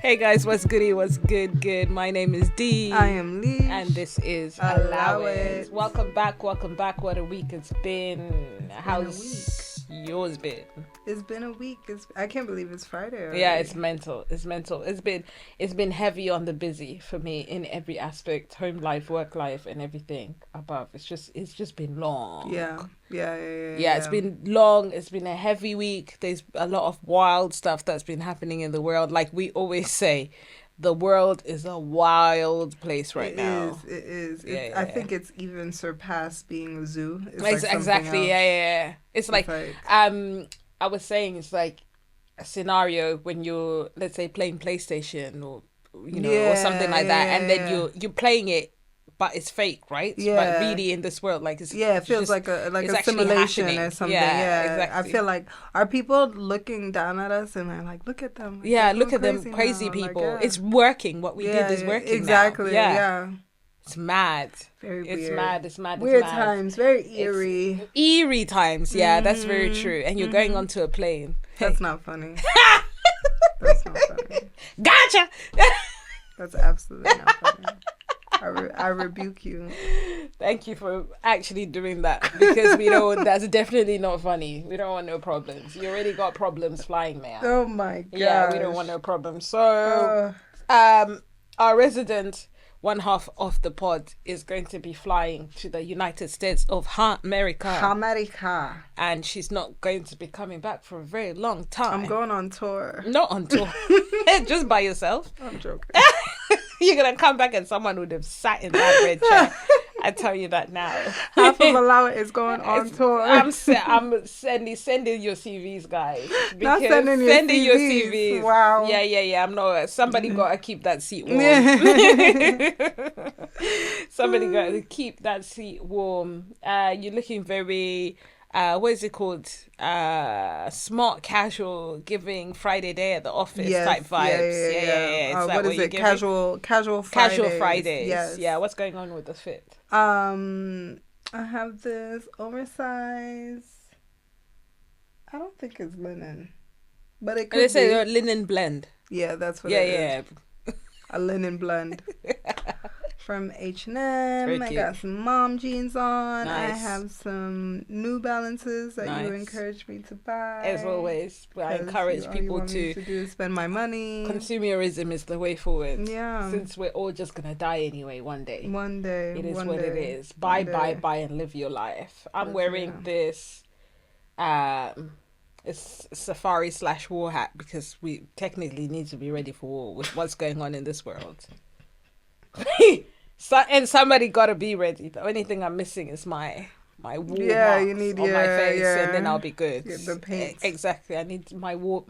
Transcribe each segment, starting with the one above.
Hey guys, what's goody? What's good? My name is D. I am Lish. And this is Allow Allow It. It. Welcome back. What a week it's been. How's yours been? It's been a week. I can't believe it's Friday already. Yeah, it's mental. It's been heavy on the busy for me in every aspect, home life, work life, and everything above. It's just been long. Yeah. It's been long. It's been a heavy week. There's a lot of wild stuff that's been happening in the world. Like we always say, the world is a wild place now. It is. Yeah, I think it's even surpassed being a zoo. It's like exactly. else. Yeah. It's like I was saying, it's like a scenario when you're, let's say, playing PlayStation or or something like that, and then you're playing it, but it's fake, right? Yeah. But really, in this world, like it feels like a simulation or something. Yeah, exactly. I feel like, are people looking down at us and they're like, look at them. Like, look at them, crazy people. Like, it's working. What we did is working. Exactly. Now. Yeah. It's mad. Very weird. It's mad. Weird times. Very eerie. It's eerie times. Yeah, that's very true. And you're going onto a plane. That's not funny. That's not funny. Gotcha. That's absolutely not funny. I rebuke you. Thank you for actually doing that, because we know that's definitely not funny. We don't want no problems. You already got problems flying, man. Oh my god. Yeah, we don't want no problems. So, our resident, one half of the pod, is going to be flying to the United States of America. And she's not going to be coming back for a very long time. I'm going on tour. Not on tour. Just by yourself. I'm joking. You're going to come back and someone would have sat in that red chair. I tell you that now. Half of Allow It is going on tour. I'm sending your CVs, guys. Not sending your CVs. Wow. Yeah. I'm not. Somebody got to keep that seat warm. Somebody got to keep that seat warm. You're looking very... what is it called? Smart casual, giving Friday day at the office type vibes. Yeah. It's like what is it? Casual Fridays. Casual Fridays. Yes. Yeah. What's going on with the fit? I have this oversized. I don't think it's linen, but it could They say a linen blend. Yeah, that's what it is. A linen blend. From H&M. I got some mom jeans on. Nice. I have some New Balances that you encouraged me to buy. As always, I encourage people to do is spend my money. Consumerism is the way forward. Yeah. Since we're all just gonna die anyway one day. One day. It is what it is. Buy, and live your life. I'm wearing this. It's safari / war hat, because we technically need to be ready for war with what's going on in this world. And somebody gotta be ready. The only thing I'm missing is my war marks you need on my face, and then I'll be good. The paint. Exactly. I need my war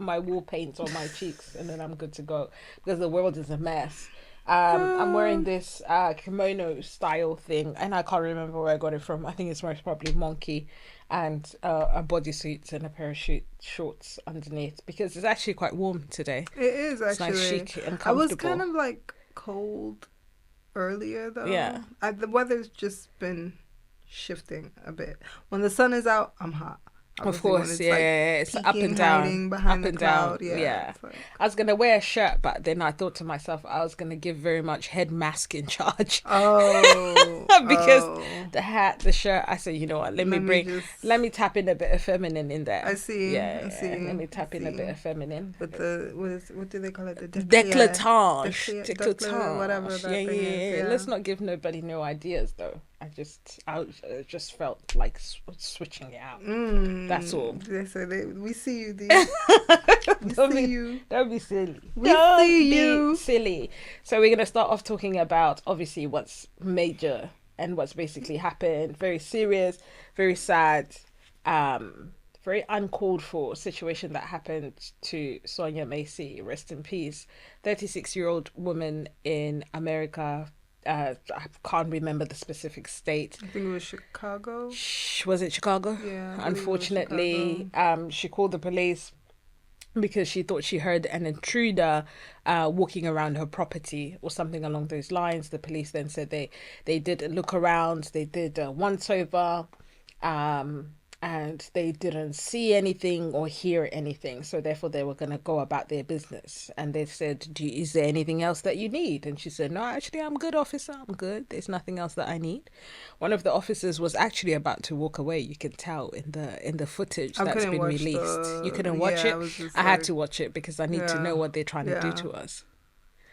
paint on my cheeks, and then I'm good to go, because the world is a mess. I'm wearing this kimono style thing, and I can't remember where I got it from. I think it's most probably Monkey, and a bodysuit and a pair of shorts underneath, because it's actually quite warm today. It is actually. It's nice, chic, and comfortable. I was kind of like cold earlier though. Yeah. The weather's just been shifting a bit. When the sun is out, I'm hot. Of course, it's up and down, behind the cloud. Yeah. Like... I was gonna wear a shirt, but then I thought to myself, I was gonna give very much head mask in charge. Because the hat, the shirt. I said, you know what? Let me tap in a bit of feminine in there. I see. Yeah. Let me tap in a bit of feminine with the what do they call it? The décolletage, whatever that thing is. Yeah. Let's not give nobody no ideas though. I just felt like switching it out. That's all. We see you, D. Don't be silly. We see you. Silly. So we're gonna start off talking about obviously what's major and what's basically happened. Very serious, very sad, very uncalled for situation that happened to Sonia Macy. Rest in peace. 36-year-old woman in America. I can't remember the specific state. I think it was Chicago. Was it Chicago? Yeah. Unfortunately, she called the police because she thought she heard an intruder walking around her property or something along those lines. The police then said they did look around. They did a once over. and they didn't see anything or hear anything, so therefore they were going to go about their business. And they said, is there anything else that you need? And she said, no, actually, I'm good, officer, I'm good, there's nothing else that I need. One of the officers was actually about to walk away. You can tell in the footage that's been released. You couldn't watch it? I had to watch it because I need to know what they're trying to do to us.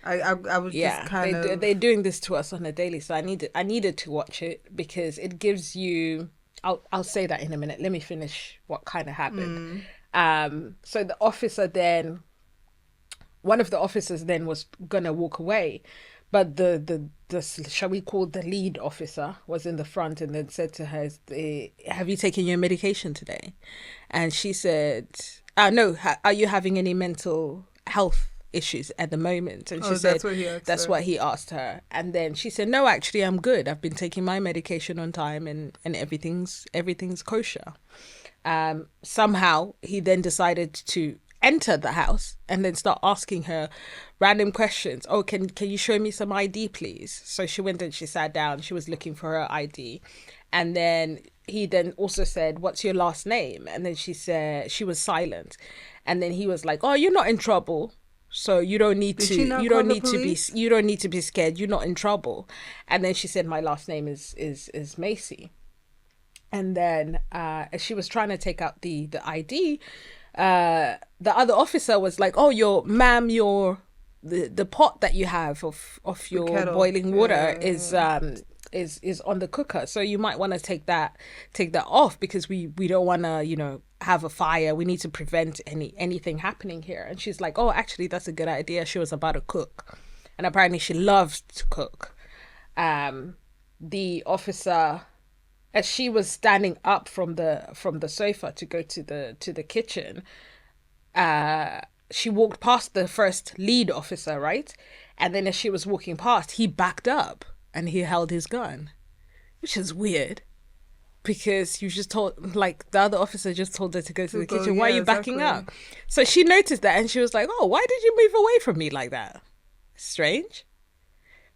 I was just kind of... They're doing this to us on a daily, so I needed to watch it because it gives you... I'll say that in a minute. Let me finish what kind of happened. So the officer then... One of the officers then was going to walk away, but the shall we call the lead officer was in the front and then said to her, have you taken your medication today? And she said, no, are you having any mental health issues at the moment? And she said that's what he asked her. And then she said, no, actually I'm good, I've been taking my medication on time and everything's kosher. Somehow he then decided to enter the house and then start asking her random questions. Oh, can you show me some ID, please? So she went and she sat down, she was looking for her ID, and then he then also said, what's your last name? And then she said, she was silent, and then he was like, oh, you're not in trouble, so you don't need to be scared, you're not in trouble. And then she said, my last name is Macy. And then as she was trying to take out the ID, the other officer was like, oh, the pot that you have of your boiling water is on the cooker, so you might want to take that off because we don't want to have a fire. We need to prevent anything happening here. And she's like, oh, actually that's a good idea. She was about to cook, and apparently she loves to cook. The officer, as she was standing up from the sofa to go to the kitchen, she walked past the first lead officer, right? And then as she was walking past, he backed up and he held his gun, which is weird because you just told, like, the other officer just told her to go to the kitchen. Why are you backing up? So she noticed that and she was like, oh, why did you move away from me like that? Strange.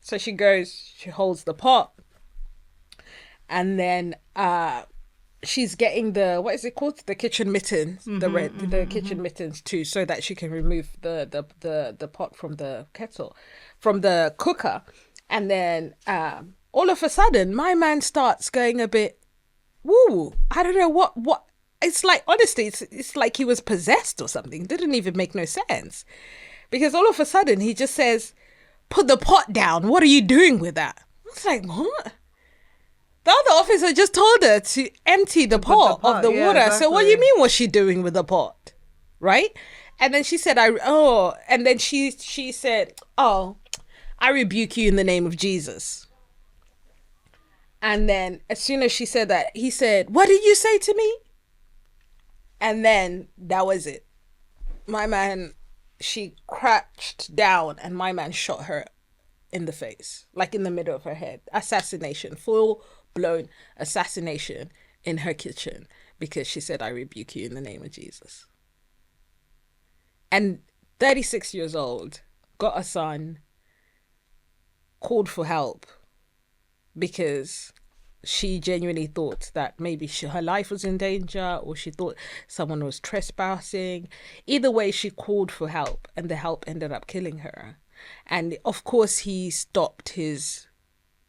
So she goes, she holds the pot, and then she's getting what is it called? The kitchen mittens, the kitchen mittens too, so that she can remove the pot from the kettle, from the cooker. And then all of a sudden, my man starts going a bit, woo, I don't know what. It's like, honestly, it's like he was possessed or something. It didn't even make no sense. Because all of a sudden, he just says, put the pot down. What are you doing with that? I was like, what? The other officer just told her to empty the pot of the water. Exactly. So what do you mean, what's she doing with the pot? Right? And then she said, and then she said, oh, I rebuke you in the name of Jesus. And then as soon as she said that, he said, what did you say to me? And then that was it. My man, she crouched down and my man shot her in the face, like in the middle of her head. Assassination, full-blown assassination in her kitchen because she said, I rebuke you in the name of Jesus. And 36 years old, got a son, called for help because she genuinely thought that maybe her life was in danger, or she thought someone was trespassing. Either way, she called for help and the help ended up killing her. And of course, he stopped his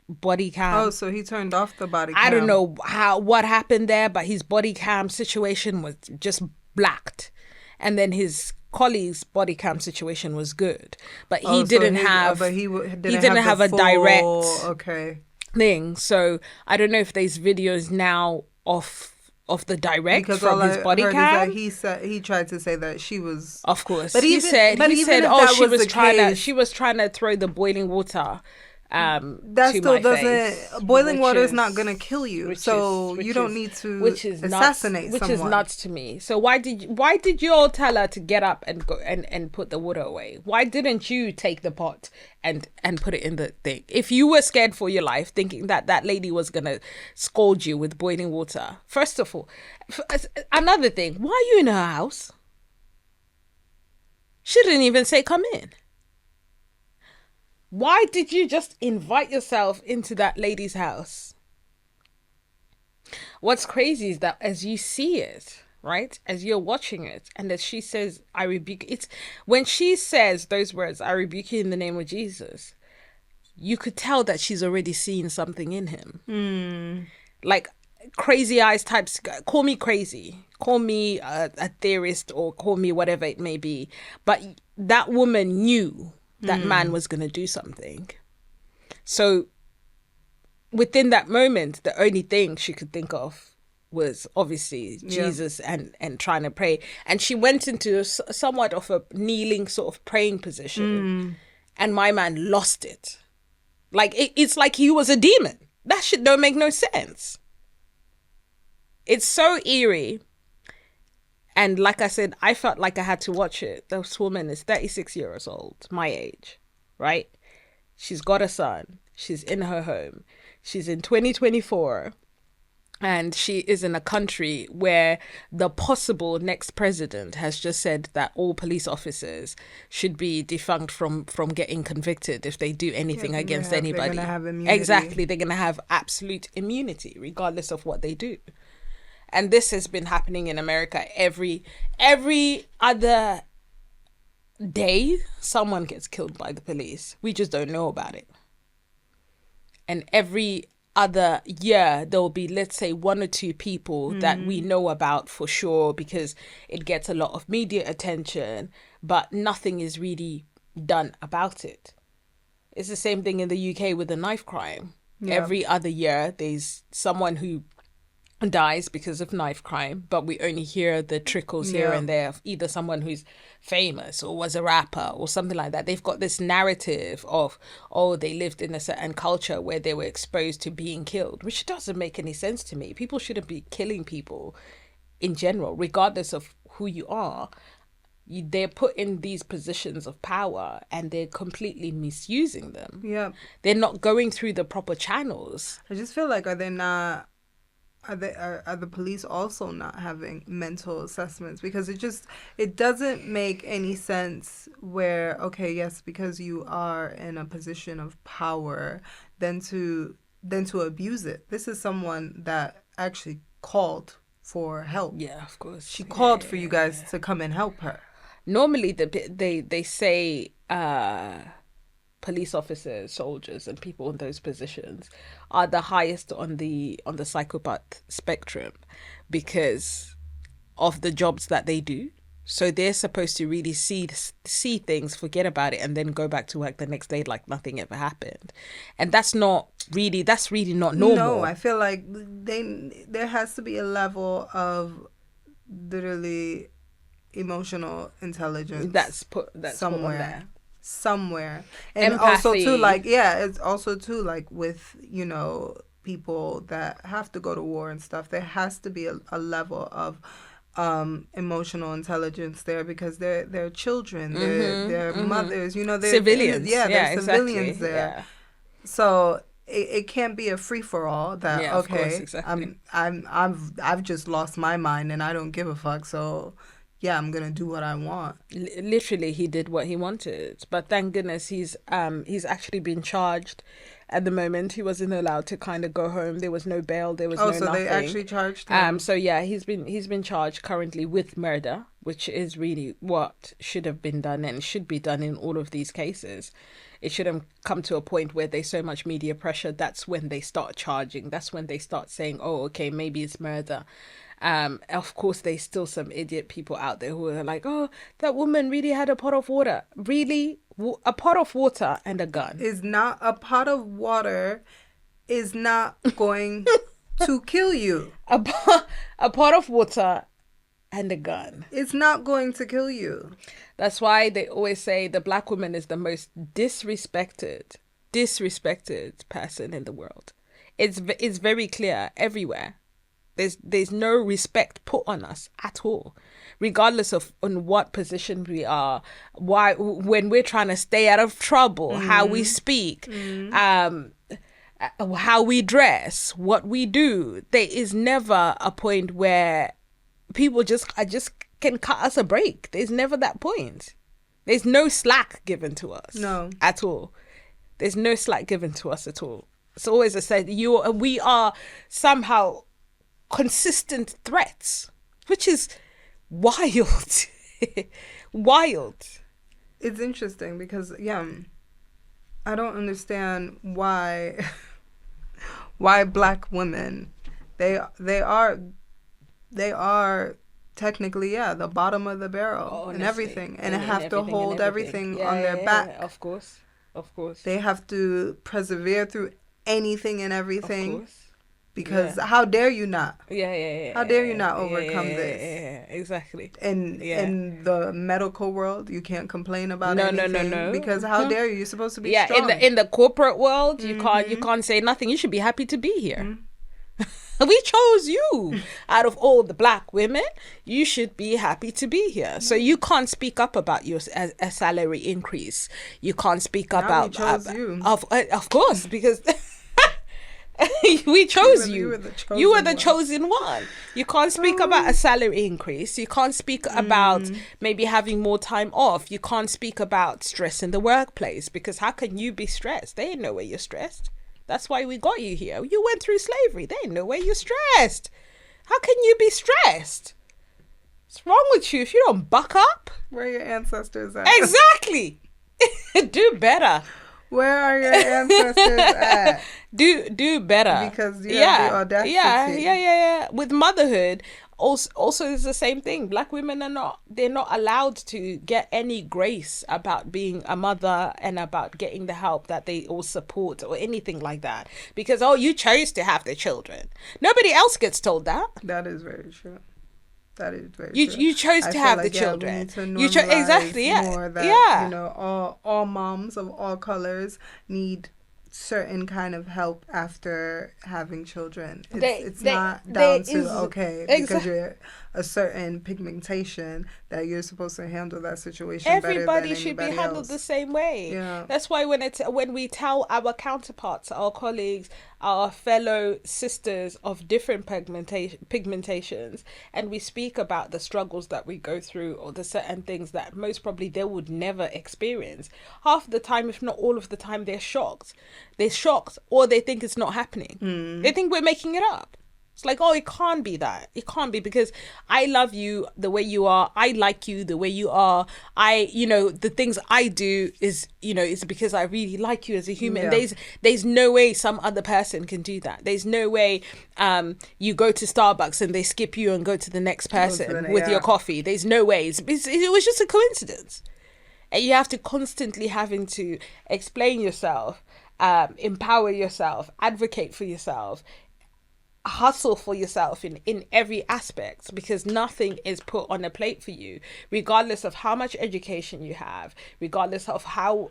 body cam. Oh, so he turned off the body cam. I don't know what happened there, but his body cam situation was just blacked. And then his colleague's body cam situation was good, but he didn't have a direct thing. So I don't know if there's videos now of the direct because from his body cam. He said he tried to say that she was, of course, but he said she was trying to throw the boiling water. That still doesn't. Boiling water is not gonna kill you, so you don't need to assassinate someone. Which is nuts to me. So why did you all tell her to get up and go and put the water away? Why didn't you take the pot and put it in the thing? If you were scared for your life, thinking that lady was gonna scold you with boiling water, first of all, another thing, why are you in her house? She didn't even say come in. Why did you just invite yourself into that lady's house? what's crazy is that as you see it, right, as you're watching it, and as she says, I rebuke, it's when she says those words, I rebuke you in the name of Jesus, you could tell that she's already seen something in him. Like crazy eyes types, call me crazy, call me a theorist, or call me whatever it may be. But that woman knew that man was going to do something. So within that moment, the only thing she could think of was obviously Jesus and trying to pray. And she went into somewhat of a kneeling sort of praying position. And my man lost it. Like, it's like he was a demon. That shit don't make no sense. It's so eerie. And like I said, I felt like I had to watch it. This woman is 36 years old, my age, right? She's got a son. She's in her home. She's in 2024. And she is in a country where the possible next president has just said that all police officers should be defunct from getting convicted if they do anything against anybody. They're gonna have immunity. Exactly. They're going to have absolute immunity regardless of what they do. And this has been happening in America every other day. Someone gets killed by the police. We just don't know about it. And every other year, there will be, let's say, 1 or 2 people that we know about for sure because it gets a lot of media attention, but nothing is really done about it. It's the same thing in the UK with the knife crime. Yeah. Every other year, there's someone who dies because of knife crime, but we only hear the trickles here and there of either someone who's famous or was a rapper or something like that. They've got this narrative of, oh, they lived in a certain culture where they were exposed to being killed, which doesn't make any sense to me. People shouldn't be killing people in general, regardless of who you are. They're put in these positions of power and they're completely misusing them. Yeah, they're not going through the proper channels. I just feel like, are the police also not having mental assessments? Because it doesn't make any sense where, okay, yes, because you are in a position of power, then to abuse it. This is someone that actually called for help. Yeah, of course. She called for you guys to come and help her. Normally they say police officers, soldiers, and people in those positions are the highest on the psychopath spectrum because of the jobs that they do. So they're supposed to really see things, forget about it, and then go back to work the next day like nothing ever happened. And that's really not normal. No, I feel like there has to be a level of literally emotional intelligence that's somewhere. Put on there. Somewhere. And empathy. Also too, like, it's also too, like, with, people that have to go to war and stuff, there has to be a level of emotional intelligence there because they're children, they're mothers, they're civilians. They're civilians exactly. there. Yeah. So it can't be a free for all that of course, exactly. I've just lost my mind and I don't give a fuck, so yeah, I'm gonna do what I want. Literally, he did what he wanted, but thank goodness he's actually been charged. At the moment, he wasn't allowed to kind of go home. There was no bail. There was no nothing. They actually charged him. So yeah, he's been charged currently with murder, which is really what should have been done and should be done in all of these cases. It shouldn't come to a point where there's so much media pressure. That's when they start charging. That's when they start saying, oh, okay, maybe it's murder. Of course, there's still some idiot people out there who are like, oh, that woman really had a pot of water. Really? A pot of water and a gun. A pot of water is not going to kill you. A pot of water and a gun. It's not going to kill you. That's why they always say the black woman is the most disrespected person in the world. It's very clear everywhere. There's no respect put on us at all, regardless of on what position we are, when we're trying to stay out of trouble, how we speak, how we dress, what we do. There is never a point where people just can cut us a break. There's never that point. There's no slack given to us. No. At all. There's no slack given to us at all. It's always we are somehow consistent threats, which is wild. Wild. It's interesting because, I don't understand why black women, they are technically, the bottom of the barrel and everything, and have to hold everything on their back. Of course. They have to persevere through anything and everything. Of course. Because how dare you not? How dare you not overcome this? Yeah, exactly. In the medical world, you can't complain about anything. No. Because how dare you? You're supposed to be strong. In the corporate world, you can't say nothing. You should be happy to be here. We chose you. Out of all the black women, you should be happy to be here. So you can't speak up about your a salary increase. You can't speak about you. Of course, because we chose you. You were the chosen one. You can't speak about a salary increase. You can't speak about maybe having more time off. You can't speak about stress in the workplace, because how can you be stressed? They ain't know where you're stressed. That's why we got you here. You went through slavery. They ain't no way you're stressed. How can you be stressed? What's wrong with you if you don't buck up? Where are your ancestors at? Exactly. Do better. Where are your ancestors at? Do better. Because you have the audacity. Yeah. With motherhood, also it's the same thing. Black women they're not allowed to get any grace about being a mother and about getting the help that they all support or anything like that. Because, you chose to have the children. Nobody else gets told that. That is very true. That is very true. You chose to have the children. We need to normalize exactly. more that, all moms of all colors need certain kind of help after having children. It's not down to because you're a certain pigmentation that you're supposed to handle that situation. Everybody should be handled the same way. Yeah. That's why when we tell our counterparts, our colleagues, our fellow sisters of different pigmentations, and we speak about the struggles that we go through or the certain things that most probably they would never experience, half the time, if not all of the time, they're shocked. They're shocked, or they think it's not happening. They think we're making it up. It's like, it can't be that. It can't be, because I love you the way you are. I like you the way you are. The things I do is because I really like you as a human. Yeah. There's no way some other person can do that. There's no way you go to Starbucks and they skip you and go to the next person with your coffee. There's no way. It was just a coincidence. And you have to constantly having to explain yourself, empower yourself, advocate for yourself, hustle for yourself in every aspect, because nothing is put on a plate for you, regardless of how much education you have, regardless of how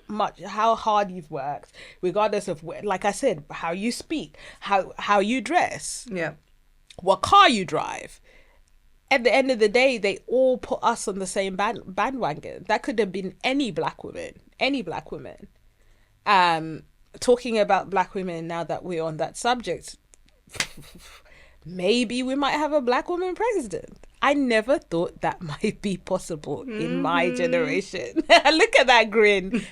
hard you've worked, regardless of like I said, how you speak, how you dress, what car you drive. At the end of the day, they all put us on the same bandwagon. That could have been any black woman. Talking about black women, now that we're on that subject, maybe we might have a black woman president. I never thought that might be possible in my generation. Look at that grin.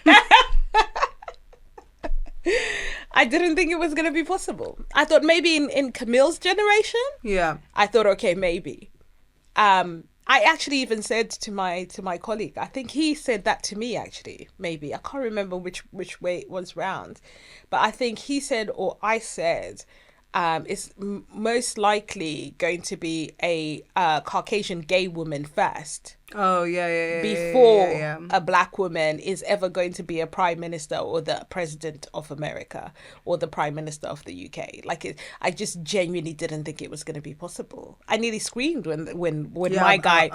I didn't think it was going to be possible. I thought maybe in Camille's generation. Yeah. I thought, okay, maybe. I actually even said to my colleague, I think he said that to me actually, maybe. I can't remember which way it was round. But I think he said, or I said, it's most likely going to be a Caucasian gay woman first. Oh, yeah. Before a black woman is ever going to be a prime minister or the president of America or the prime minister of the UK. I just genuinely didn't think it was going to be possible. I nearly screamed when my guy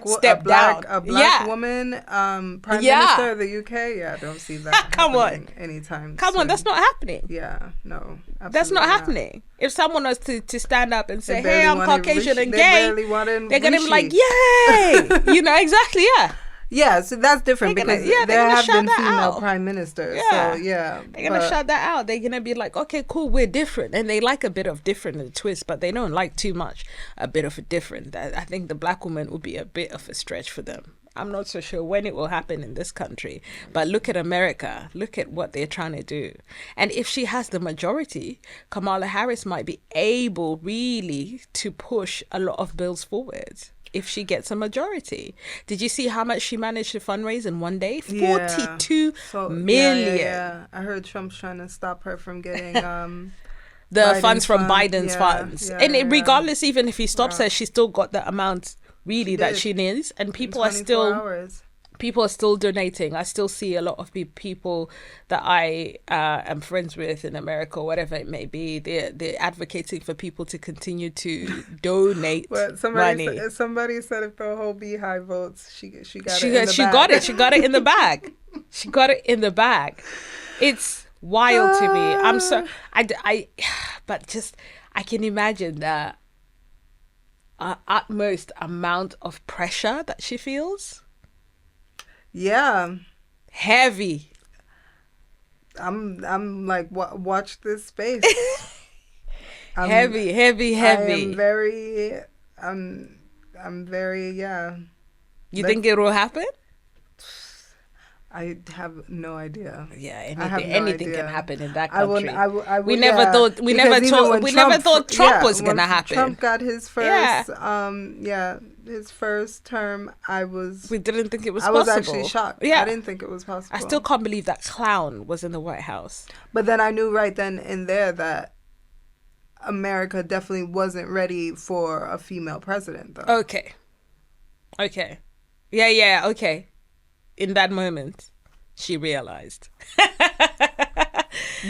stepped down. A black woman prime minister of the UK? Yeah, I don't see that Come on. anytime Come soon. on, that's not happening. Yeah, no. That's not happening. If someone was to stand up and say, hey, I'm Caucasian and gay, they're going to be like, yay! Exactly, yeah. Yeah, so that's different because there have been female prime ministers. Yeah. So, yeah. They're going to shut that out. They're going to be like, okay, cool, we're different. And they like a bit of different and twist, but they don't like too much a bit of a different. I think the black woman would be a bit of a stretch for them. I'm not so sure when it will happen in this country. But look at America. Look at what they're trying to do. And if she has the majority, Kamala Harris might be able really to push a lot of bills forward. If she gets a majority. Did you see how much she managed to fundraise in one day? 42 million. Yeah. I heard Trump's trying to stop her from getting the Biden's funds from Biden's funds. And regardless, even if he stops her, she still got the amount really that she needs. And people are still donating. I still see a lot of people that I am friends with in America, or whatever it may be. They're advocating for people to continue to donate money. Somebody said if the whole beehive votes, she got it. She got it in the bag. She got it in the bag. It's wild to me. I can imagine the utmost amount of pressure that she feels. Yeah. Heavy. I'm like, watch this space. Heavy. I'm very, yeah. You think it will happen? I have no idea. Yeah, anything can happen in that country. We never thought Trump was gonna happen. Trump got his first, his first term. We didn't think it was possible. I was actually shocked. Yeah, I didn't think it was possible. I still can't believe that clown was in the White House. But then I knew right then and there that America definitely wasn't ready for a female president, though. Okay. Yeah. Okay. In that moment, she realized.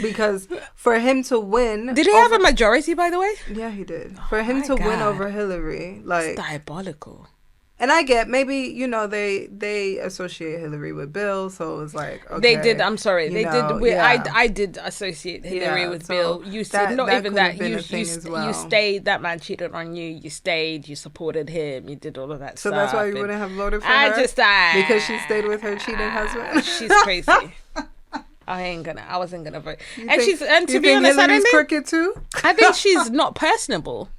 Because for him to win... Did he have a majority, by the way? Yeah, he did. For him to win over Hillary, like... It's diabolical. And I get, maybe, they associate Hillary with Bill, so it's like, okay. They did, I'm sorry. They did. I did associate Hillary with Bill. You said, not even that. You stayed, that man cheated on you. You stayed, you supported him, you did all of that stuff. So that's why you wouldn't have voted for her? Because she stayed with her cheating husband? She's crazy. I wasn't gonna vote. And to be honest, I don't think crooked too? I think she's not personable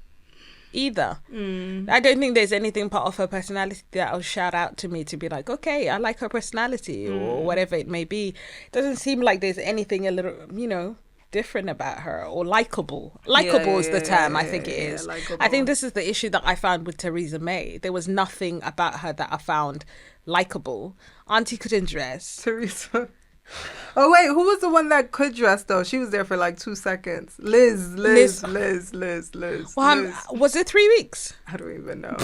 either. I don't think there's anything part of her personality that will shout out to me to be like, okay, I like her personality or whatever it may be. It doesn't seem like there's anything a little, different about her, or likable. Likable is the term I think it is. I think this is the issue that I found with Theresa May. There was nothing about her that I found likable. Auntie couldn't dress. Teresa. Oh wait, who was the one that could dress though? She was there for like 2 seconds. Liz. Well, was it 3 weeks? I don't even know.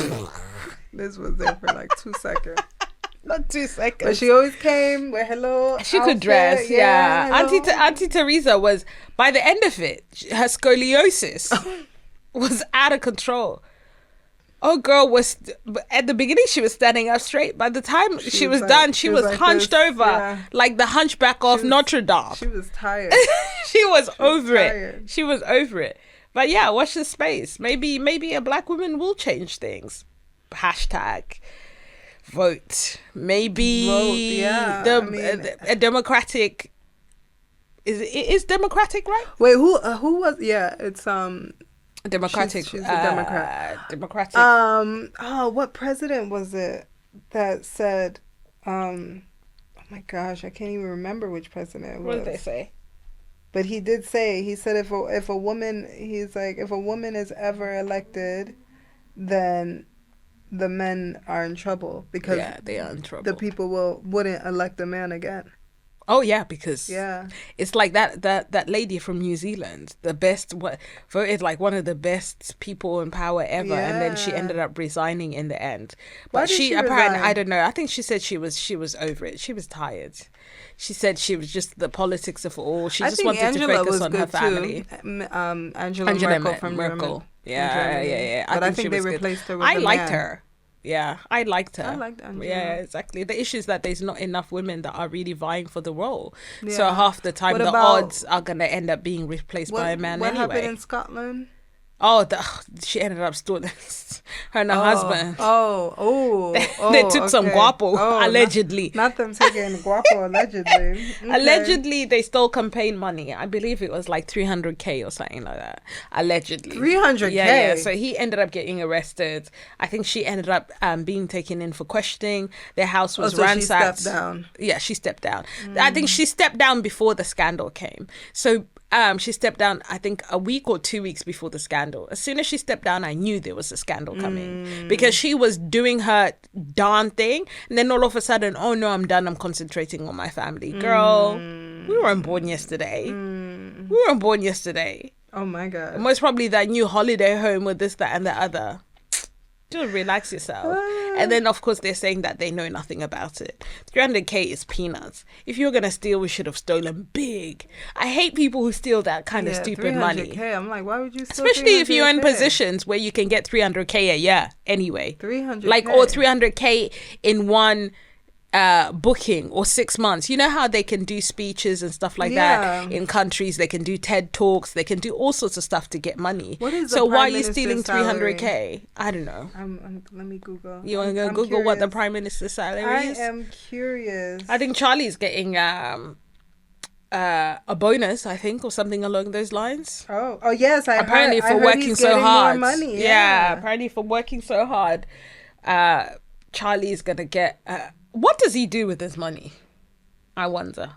Liz was there for like 2 seconds. Not 2 seconds. But she always came with hello. She could dress, yeah. Auntie Teresa was, by the end of it, her scoliosis was out of control. Oh, girl was, at the beginning, she was standing up straight. By the time she was done, she was like hunched over, like the hunchback of Notre Dame. She was tired. She was over it. But yeah, watch the space. Maybe a black woman will change things. Hashtag vote. Maybe a Democratic. Is Democratic right? Wait, who was? Yeah, it's Democratic. She's a Democrat. Democratic. What president was it that said? Oh my gosh, I can't even remember which president it was. What did they say? But he did say, he said if a woman, he's like, if a woman is ever elected, then the men are in trouble because they are in trouble. The people wouldn't elect a man again. Oh yeah, because it's like that lady from New Zealand, voted like one of the best people in power ever, and then she ended up resigning in the end. But she apparently, I don't know. I think she said she was over it. She was tired. She said she was just the politics of all. She just wanted to focus on her family. Angela Merkel from Merkel. Yeah. But I think they replaced her with I liked her. Yeah, I liked her. I liked Angela. Yeah, exactly. The issue is that there's not enough women that are really vying for the role. Yeah. So half the time, odds are going to end up being replaced by a man anyway. What happened in Scotland? Oh, she ended up stealing her and her husband. They took some guapo, allegedly. Not them taking guapo, allegedly. Okay. Allegedly, they stole campaign money. I believe it was like 300K or something like that. Allegedly. 300K? Yeah. So he ended up getting arrested. I think she ended up being taken in for questioning. Their house was ransacked. She stepped down. Yeah, she stepped down. I think she stepped down before the scandal came. So she stepped down, I think, a week or 2 weeks before the scandal. As soon as she stepped down, I knew there was a scandal coming because she was doing her darn thing. And then all of a sudden, oh no, I'm done. I'm concentrating on my family. Girl, we weren't born yesterday. We weren't born yesterday. Oh my God. Most probably that new holiday home with this, that, and the other. Just relax yourself. And then, of course, they're saying that they know nothing about it. 300K is peanuts. If you're going to steal, we should have stolen big. I hate people who steal that kind of stupid money. 300K. I'm like, why would you steal Especially 300K? if you're in positions where you can get 300K a year anyway. 300K. Like, or 300K in one booking or 6 months. You know how they can do speeches and stuff like that in countries. They can do TED Talks. They can do all sorts of stuff to get money. What is so why are you stealing 300K? I don't know. Let me Google. You want to go Google curious. What the Prime Minister's salary is? I am curious. I think Charlie's getting a bonus, I think, or something along those lines. Oh yes, apparently for working so hard. More money. Yeah, apparently for working so hard, Charlie's gonna get. What does he do with his money? I wonder.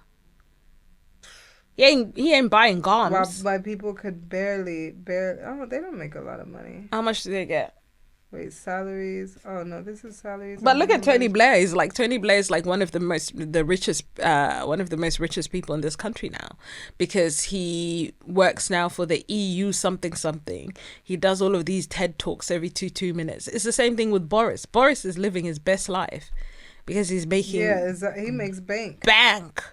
He ain't buying garms. Why people could barely. Oh, they don't make a lot of money. How much do they get? Wait, salaries. Oh no, this is salaries. But look at Tony Blair. Tony Blair is like one of the most richest people in this country now, because he works now for the EU something. He does all of these TED Talks every two minutes. It's the same thing with Boris. Boris is living his best life because he's making he makes bank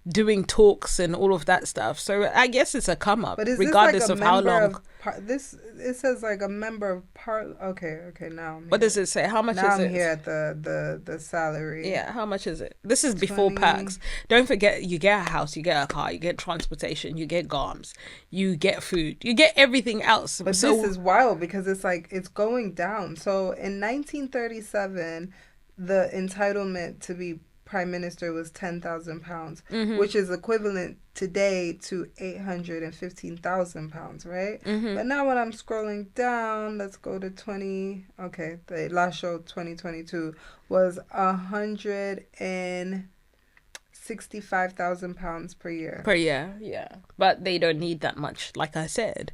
doing talks and all of that stuff. So I guess it's a come up, but regardless of how long. It says like a member of part. Okay, now. What does it say? How much now is it? I'm here at the salary. Yeah, how much is it? This is before perks. Don't forget, you get a house, you get a car, you get transportation, you get garms, you get food, you get everything else. But this is wild because it's like it's going down. So in 1937, the entitlement to be prime minister was £10,000, which is equivalent today to £815,000, right? But now when I'm scrolling down, let's go to the last show 2022 was £165,000 per year. Per year, yeah. But they don't need that much, like I said.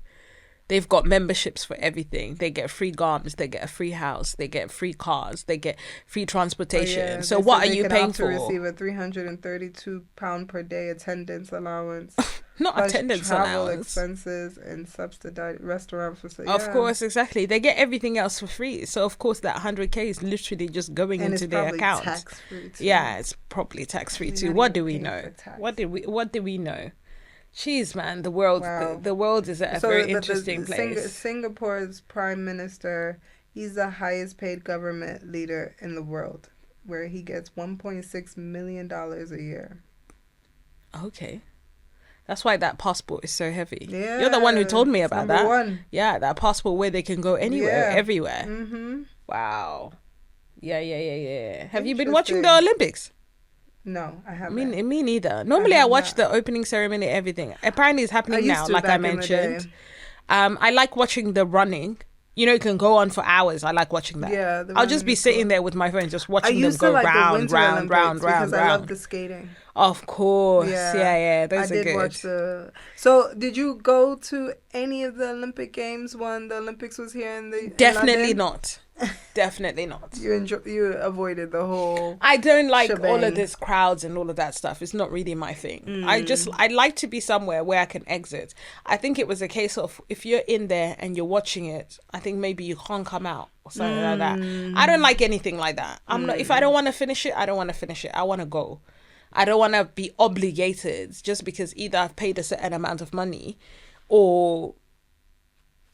They've got memberships for everything. They get free garments. They get a free house. They get free cars. They get free transportation. So what are you paying for? They receive a £332 per day attendance allowance. Not attendance travel allowance. Expenses and subsidized restaurant facilities. Of course, exactly. They get everything else for free. So of course that 100K is literally just going into their account. Tax-free too. Yeah, it's probably tax-free too. What do we know? What do we know? Jeez, man, the world, wow. The world is a very interesting place. Singapore's prime minister, he's the highest paid government leader in the world, where he gets $1.6 million a year. Okay. That's why that passport is so heavy. Yeah, you're the one who told me about that. One. Yeah, that passport where they can go anywhere, everywhere. Mm-hmm. Wow. Yeah. Have you been watching the Olympics? No, I haven't. Me neither. Normally I watch the opening ceremony, everything. Apparently it's happening now, like I mentioned. I like watching the running. You know, it can go on for hours. I like watching that. Yeah, I'll just be sitting there with my phone, just watching them go round. Because I love the skating. Of course, yeah. Those are good. I did watch So, did you go to any of the Olympic Games when the Olympics was here in the? Definitely not. Definitely not. You avoided the whole. I don't like all of this crowds and all of that stuff. It's not really my thing. I like to be somewhere where I can exit. I think it was a case of if you're in there and you're watching it, I think maybe you can't come out or something like that. I don't like anything like that. I'm not. If I don't want to finish it, I don't want to finish it. I want to go. I don't want to be obligated just because either I've paid a certain amount of money or,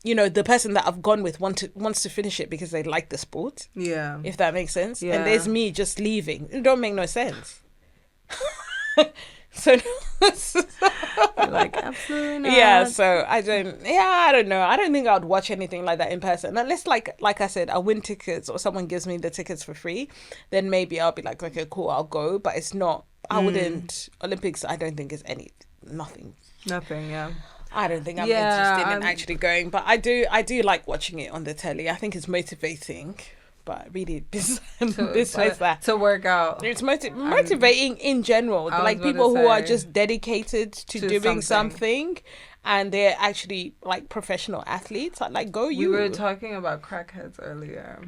you know, the person that I've gone with wants to finish it because they like the sport. Yeah. If that makes sense. Yeah. And there's me just leaving. It don't make no sense. So like, absolutely not. Yeah, so I don't know. I don't think I would watch anything like that in person. Unless like I said, I win tickets or someone gives me the tickets for free, then maybe I'll be like, okay, cool, I'll go. But it's not, I wouldn't, Olympics, I don't think is nothing. Nothing, yeah. I don't think I'm interested in actually going. But I do like watching it on the telly. I think it's motivating. But really, besides that, to work out, it's motivating in general. Like people who are just dedicated to doing something, and they're actually like professional athletes. Like, go you. We were talking about crackheads earlier,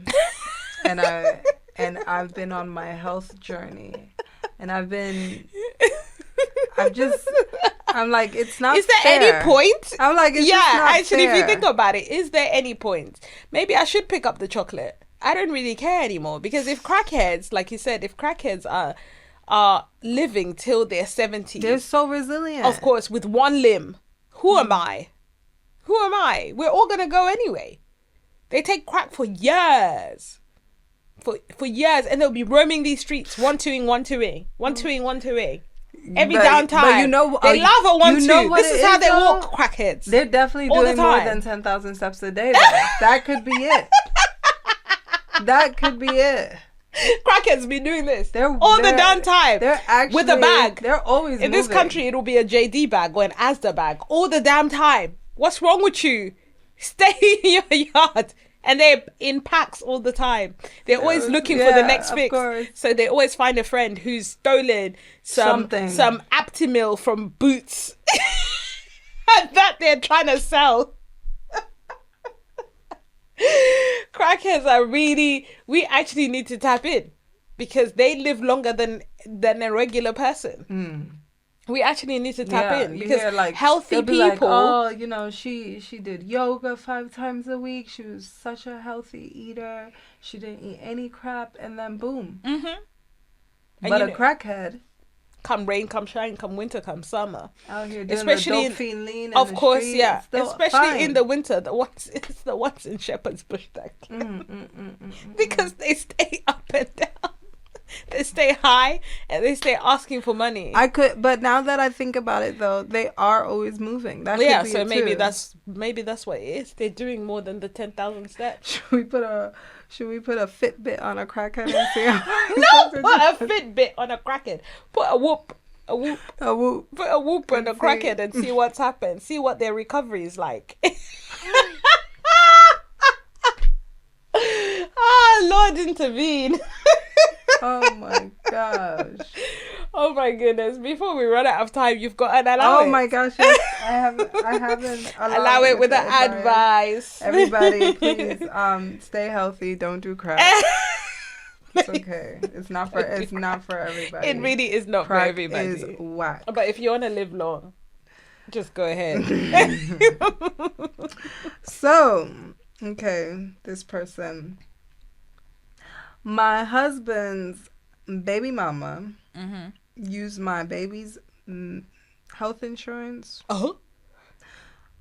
and I've been on my health journey, and I'm like, it's not. Is there fair. any point? I'm like, it's just not actually, fair. if you think about it, is there any point? Maybe I should pick up the chocolate. I don't really care anymore, because if crackheads, like you said, are living till they're 70, they're so resilient. Of course, with one limb. Who am I? We're all gonna go anyway. They take crack for years. For years, and they'll be roaming these streets, one-twoing. Every downtime. But you know, they love a 1-2. This is how they though? walk, crackheads. They're definitely doing more than 10,000 steps a day, though. That could be it. That could be it. Crackheads be doing this all the damn time. They're actually with a bag. They're always in this country. It'll be a JD bag or an Asda bag all the damn time. What's wrong with you? Stay in your yard. And they're in packs all the time. They're always looking for the next fix. Course. So they always find a friend who's stolen some Aptamil from Boots that they're trying to sell. Crackheads are we actually need to tap in, because they live longer than a regular person. We actually need to tap in, because like, healthy people, like, oh, you know, she did yoga 5 times a week, she was such a healthy eater, she didn't eat any crap, and then boom. But a crackhead, come rain, come shine, come winter, come summer, out here doing especially the dope lean, of course, street, yeah, especially in the winter, it's the ones in Shepherd's Bush that because they stay up and down, they stay high, and they stay asking for money. But now that I think about it, though, they are always moving. That could be so it maybe too. that's what it is. They're doing more than the 10,000 steps. Should we put a Fitbit on a crackhead and see how... No, put a Fitbit on a crackhead. Put a whoop. Put a whoop on a crackhead and see what's happened. See what their recovery is like. Lord, intervene. Oh my gosh. Oh my goodness. Before we run out of time, you've got an allowance. Oh my gosh. Yes. I haven't allow it with an advice. Everybody, please stay healthy. Don't do crack. It's okay. It's not for everybody. It really is not crack for everybody. Is whack. But if you want to live long, just go ahead. So, okay, this person. My husband's baby mama used my baby's health insurance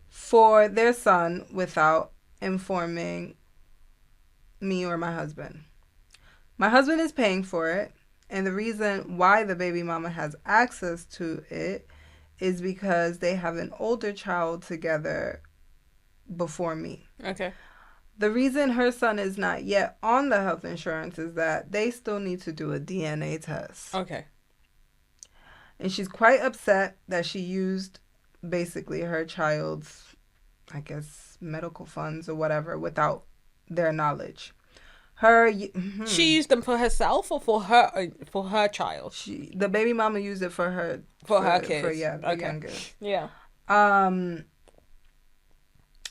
for their son without informing me or my husband. My husband is paying for it, and the reason why the baby mama has access to it is because they have an older child together before me. Okay. The reason her son is not yet on the health insurance is that they still need to do a DNA test. Okay. And she's quite upset that she used basically her child's, I guess, medical funds or whatever without their knowledge. She used them for herself or for her child? The baby mama used it for her kids. The youngest. Yeah.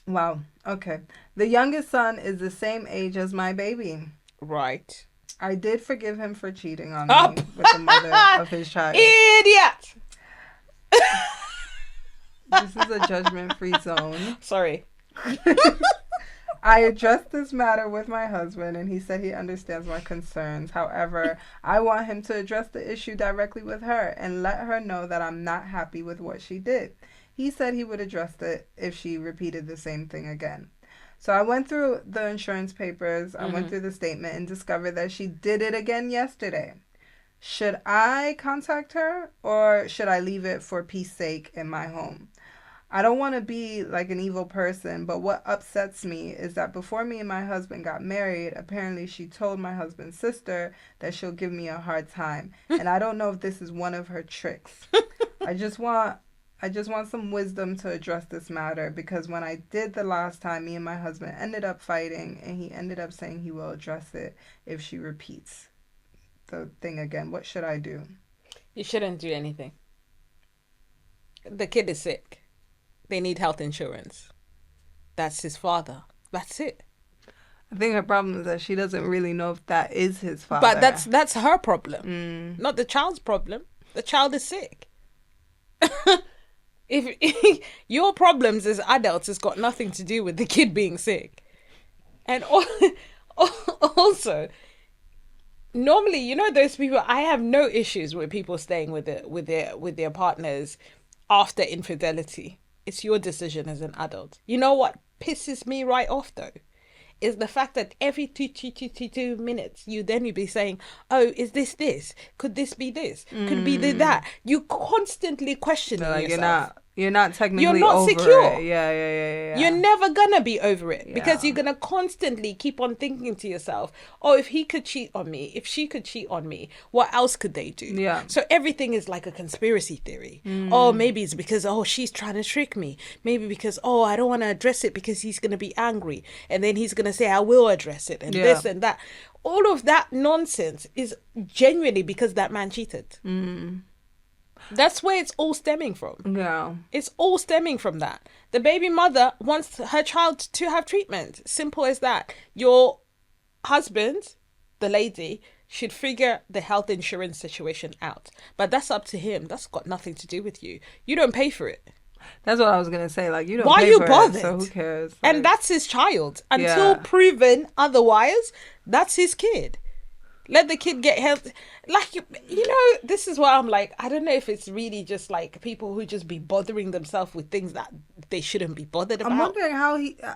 Wow. Okay. The youngest son is the same age as my baby. Right. I did forgive him for cheating on me with the mother of his child. Idiot! This is a judgment-free zone. Sorry. I addressed this matter with my husband, and he said he understands my concerns. However, I want him to address the issue directly with her and let her know that I'm not happy with what she did. He said he would address it if she repeated the same thing again. So I went through the insurance papers, I went through the statement and discovered that she did it again yesterday. Should I contact her or should I leave it for peace sake in my home? I don't want to be like an evil person, but what upsets me is that before me and my husband got married, apparently she told my husband's sister that she'll give me a hard time. And I don't know if this is one of her tricks. I just want some wisdom to address this matter, because when I did the last time, me and my husband ended up fighting, and he ended up saying he will address it if she repeats the thing again. What should I do? You shouldn't do anything. The kid is sick. They need health insurance. That's his father. That's it. I think her problem is that she doesn't really know if that is his father. But that's her problem, not the child's problem. The child is sick. if your problems as adults has got nothing to do with the kid being sick, and also, normally, you know, those people. I have no issues with people staying with their partners after infidelity. It's your decision as an adult. You know what pisses me right off though? Is the fact that every 2 minutes you'd be saying, oh, is this? Could this be this? Could be that? You constantly questioning yourself. You're not technically you're not over secure. It. Yeah. You're never gonna be over it because you're gonna constantly keep on thinking to yourself, oh, if he could cheat on me, if she could cheat on me, what else could they do? Yeah. So everything is like a conspiracy theory. Oh, maybe it's because, oh, she's trying to trick me. Maybe because, oh, I don't want to address it because he's gonna be angry, and then he's gonna say I will address it, and this and that. All of that nonsense is genuinely because that man cheated. That's where it's all stemming from. Yeah. It's all stemming from that. The baby mother wants her child to have treatment. Simple as that. Your husband, the lady, should figure the health insurance situation out. But that's up to him. That's got nothing to do with you. You don't pay for it. That's what I was going to say. Like, you don't Why pay are you for bothered? it, so who cares? Like, and that's his child. Until proven otherwise, that's his kid. Let the kid get health. Like, you know, this is why I'm like, I don't know if it's really just like people who just be bothering themselves with things that they shouldn't be bothered about. I'm wondering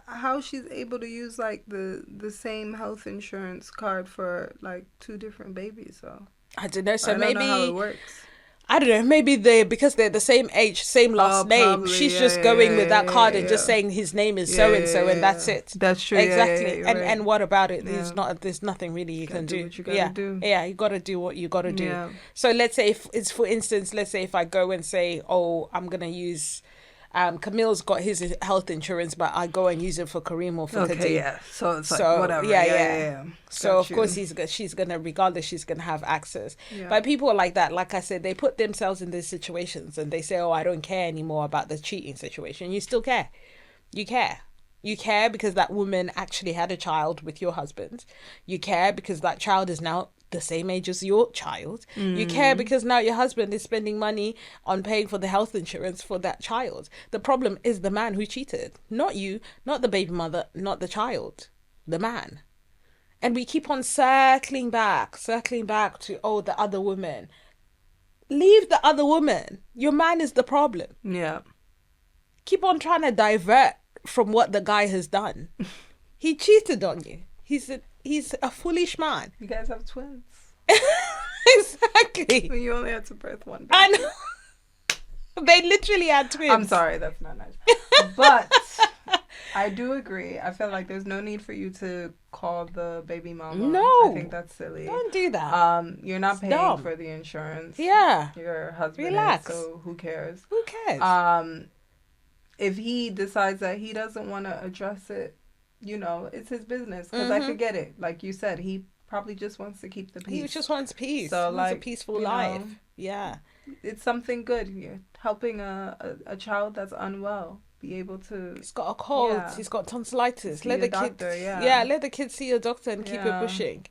how she's able to use like the same health insurance card for like 2 different babies. So I don't know. So I don't maybe know how it works. I don't know, maybe because they're the same age, same last name, probably, she's just going with that card and just saying his name is so-and-so and that's it. That's true. Exactly. Right. And what about it? There's nothing really you can do. What you gotta do. Yeah, you got to do what you got to do. Yeah. So let's say for instance, if I go and say, oh, I'm going to use... Camille's got his health insurance, but I go and use it for Kareem or for Kadeem. Yeah. So it's like whatever. Yeah. So of course she's gonna, regardless, she's gonna have access. Yeah. But people are like that. Like I said, they put themselves in these situations and they say, "Oh, I don't care anymore about the cheating situation." You still care. You care. You care because that woman actually had a child with your husband. You care because that child is now the same age as your child. You care because now your husband is spending money on paying for the health insurance for that child. The problem is the man who cheated, not you, not the baby mother, not the child, the man. And we keep on circling back to, oh, the other woman. Leave the other woman. Your man is the problem. Yeah. Keep on trying to divert from what the guy has done. He cheated on you. He's a foolish man. You guys have twins. Exactly. You only had to birth one baby. I know. They literally had twins. I'm sorry, that's not nice. But I do agree. I feel like there's no need for you to call the baby mama. No. I think that's silly. Don't do that. You're not paying for the insurance. Yeah. Your husband Relax. is, so who cares? Who cares? If he decides that he doesn't want to address it, you know, it's his business. Because I could get it. Like you said, he probably just wants to keep the peace. He just wants peace. So, he wants a peaceful life. Yeah. It's something good. You're helping a child that's unwell be able to... He's got a cold. Yeah. He's got tonsillitis. Let the doctor, kid, let the kid see a doctor and keep it pushing.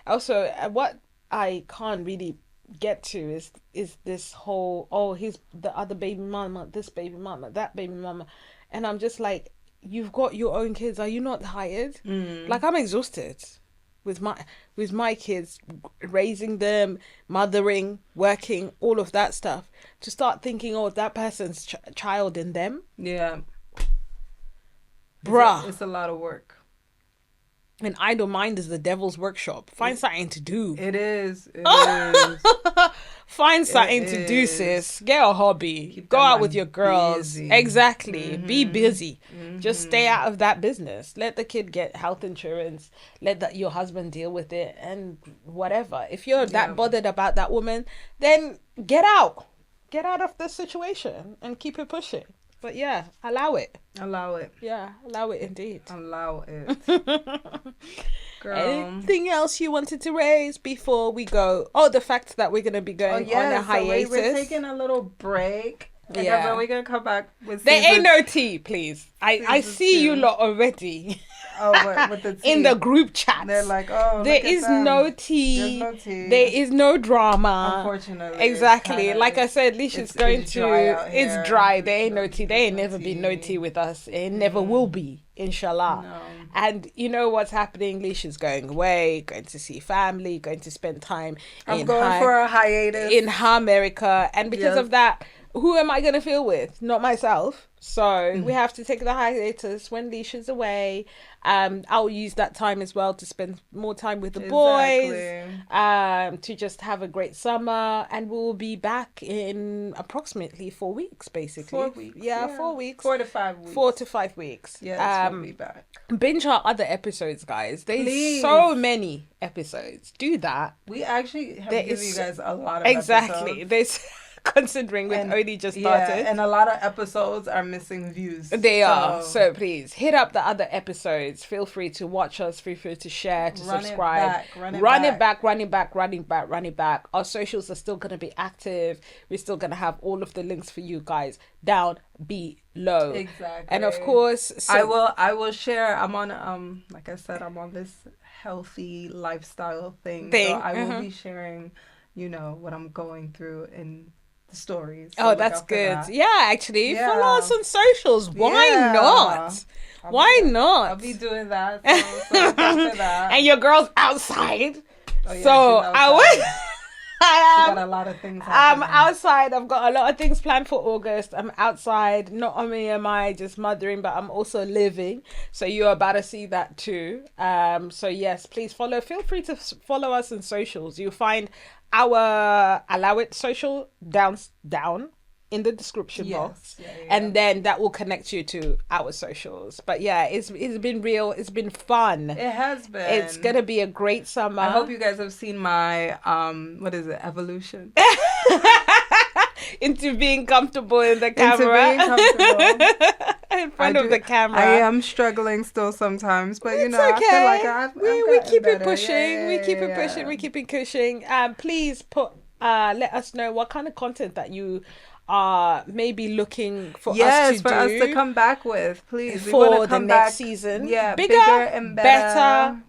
Also, what I can't really get to is this whole, oh, he's the other baby mama, this baby mama, that baby mama. And I'm just like, you've got your own kids. Are you not tired? Like, I'm exhausted with my kids, raising them, mothering, working, all of that stuff. To start thinking, oh, that person's child in them. Yeah. Bruh. It's a lot of work. An idle mind is the devil's workshop. Find something to do. It is. It is. Find something to do, sis. Get a hobby. Go out with your girls. Busy. Exactly. Be busy. Just stay out of that business. Let the kid get health insurance. Let your husband deal with it and whatever. If you're that bothered about that woman, then get out. Get out of the situation and keep it pushing. But yeah, allow it. Allow it. Yeah, allow it indeed. Allow it. Girl. Anything else you wanted to raise before we go? Oh, the fact that we're going to be going on a hiatus. So we're taking a little break. Yeah. We're going to come back with There ain't no tea, please. I see you lot already. Oh, with the tea. In the group chat. They're like, oh, there is no tea. There's no tea. There is no drama. Unfortunately. Exactly. Like I said, Lish is going it's to... dry It's dry. There ain't no tea. There ain't never been no tea with us. It never will be. Inshallah. No. And you know what's happening? Lish is going away, going to see family, going to spend time I'm going for a hiatus. In America. And because of that, who am I going to feel with? Not myself. So we have to take the hiatus when Lish is away. I'll use that time as well to spend more time with the boys, to just have a great summer, and we'll be back in approximately 4 weeks, basically. 4 weeks. Yeah, 4 weeks. 4 to 5 weeks. 4 to 5 weeks. Yeah, we'll be back. Binge our other episodes, guys. There's so many episodes. Do that. We actually have given you guys a lot of episodes. There's... Considering we've only just started. Yeah, and a lot of episodes are missing views. They are. So please, hit up the other episodes. Feel free to watch us. Feel free to share, to subscribe. Run it back. Our socials are still going to be active. We're still going to have all of the links for you guys down below. Exactly. And of course... I will share. I'm on, like I said, I'm on this healthy lifestyle thing. So I will be sharing, what I'm going through in... stories. So that's good. Yeah, actually, follow us on socials. Why not? Why not? I'll be doing that. So after that. And your girl's outside. Oh, yeah, so I got a lot of things happening. I'm outside. I've got a lot of things planned for August. I'm outside. Not only am I just mothering, but I'm also living. So you're about to see that too. So yes, please follow. Feel free to follow us on socials. You'll find our Allow It social down in the description box, and then that will connect you to our socials. But yeah, it's been real. It's been fun. It has been. It's gonna be a great summer. I hope you guys have seen my evolution into being comfortable in the camera. In front of the camera. I am struggling still sometimes, but it's okay. I feel like we keep better. it pushing. We keep it pushing. We keep it pushing. Please let us know what kind of content that you are maybe looking for us to come back with, please, for the next season. Bigger and better.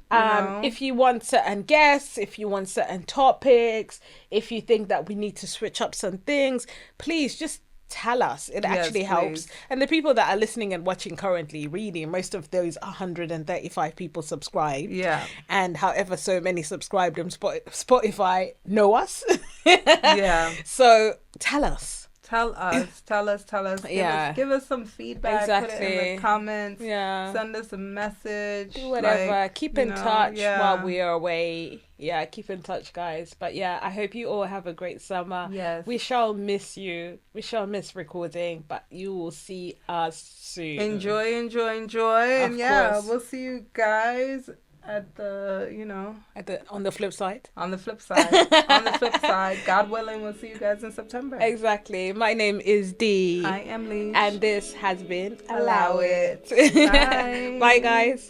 If you want certain guests, if you want certain topics, if you think that we need to switch up some things, please just tell us. It actually helps. And the people that are listening and watching currently, really, most of those 135 people subscribe. And however so many subscribed on Spotify know us. So tell us. Tell us. Give us some feedback. Exactly. Put it in the comments. Send us a message. Do whatever. Keep in touch while we are away. Keep in touch, guys. But I hope you all have a great summer. Yes. We shall miss you. We shall miss recording, but you will see us soon. Enjoy. And we'll see you guys at the, on the flip side. On the flip side. God willing, we'll see you guys in September. Exactly. My name is D. I am Lish. And this has been Allow It. Bye. Bye, guys.